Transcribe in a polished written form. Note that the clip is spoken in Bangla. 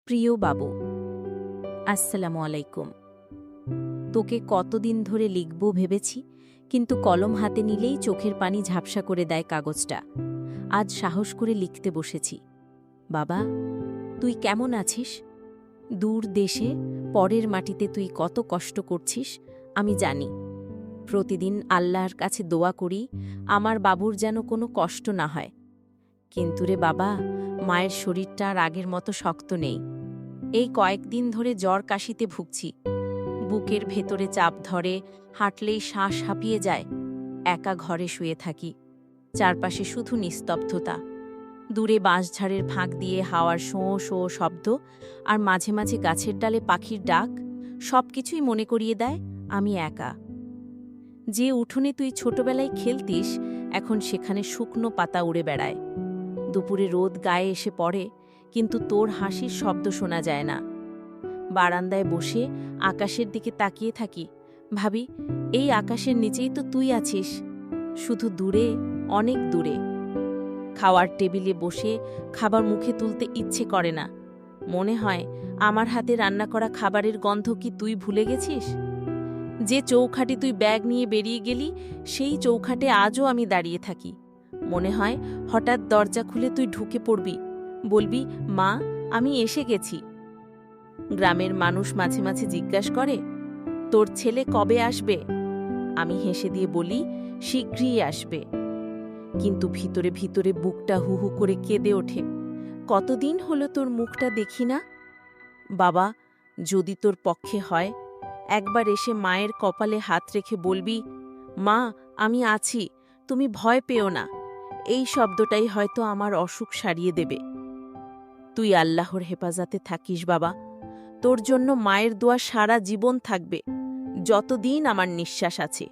প্রিয় বাবু, আসসালামু আলাইকুম। তোকে কতদিন ধরে লিখব ভেবেছি, কিন্তু কলম হাতে নিলেই চোখের পানি ঝাপসা করে দেয় কাগজটা। আজ সাহস করে লিখতে বসেছি। বাবা, তুই কেমন আছিস? দূর দেশে পরের মাটিতে তুই কত কষ্ট করছিস আমি জানি। প্রতিদিন আল্লাহর কাছে দোয়া করি আমার বাবুর যেন কোনো কষ্ট না হয়। কিন্তু রে বাবা, মায়ের শরীরটা আর আগের মতো শক্ত নেই। এই কয়েকদিন ধরে জ্বর কাশিতে ভুগছি। বুকের ভেতরে চাপ ধরে, হাঁটলেই শ্বাস হাঁপিয়ে যায়। একা ঘরে শুয়ে থাকি, চারপাশে শুধু নিস্তব্ধতা। দূরে বাঁশঝাড়ের ফাঁক দিয়ে হাওয়ার শোঁ শোঁ শব্দ, আর মাঝে মাঝে গাছের ডালে পাখির ডাক সবকিছুই মনে করিয়ে দেয় আমি একা। যে উঠোনে তুই ছোটবেলায় খেলতিস, এখন সেখানে শুকনো পাতা উড়ে বেড়ায়। দুপুরে রোদ গায়ে এসে পড়ে, কিন্তু তোর হাসির শব্দ শোনা যায় না। বারান্দায় বসে আকাশের দিকে তাকিয়ে থাকি, ভাবি এই আকাশের নিচেই তো তুই আছিস, শুধু দূরে, অনেক দূরে। খাওয়ার টেবিলে বসে খাবার মুখে তুলতে ইচ্ছে করে না। মনে হয় আমার হাতে রান্না করা খাবারের গন্ধ কি তুই ভুলে গেছিস? যে চৌখাটে তুই ব্যাগ নিয়ে বেরিয়ে গেলি, সেই চৌখাটে আজও আমি দাঁড়িয়ে থাকি। মনে হয় হঠাৎ দরজা খুলে তুই ঢুকে পড়বি, বলবি, মা, আমি এসে গেছি। গ্রামের মানুষ মাঝে মাঝে জিজ্ঞাসা করে, তোর ছেলে কবে আসবে? আমি হেসে দিয়ে বলি, শীঘ্রই আসবে। কিন্তু ভিতরে ভিতরে বুকটা হু হু করে কেঁদে ওঠে। কতদিন হলো তোর মুখটা দেখি না। বাবা, যদি তোর পক্ষে হয়, একবার এসে মায়ের কপালে হাত রেখে বলবি, মা, আমি আছি, তুমি ভয় পেও না। এই শব্দটাই হয়তো আমার অসুখ সারিয়ে দেবে। তুই আল্লাহর হেফাজতে থাকিস বাবা। তোর জন্য মায়ের দোয়া সারা জীবন থাকবে, যতদিন আমার নিঃশ্বাস আছে।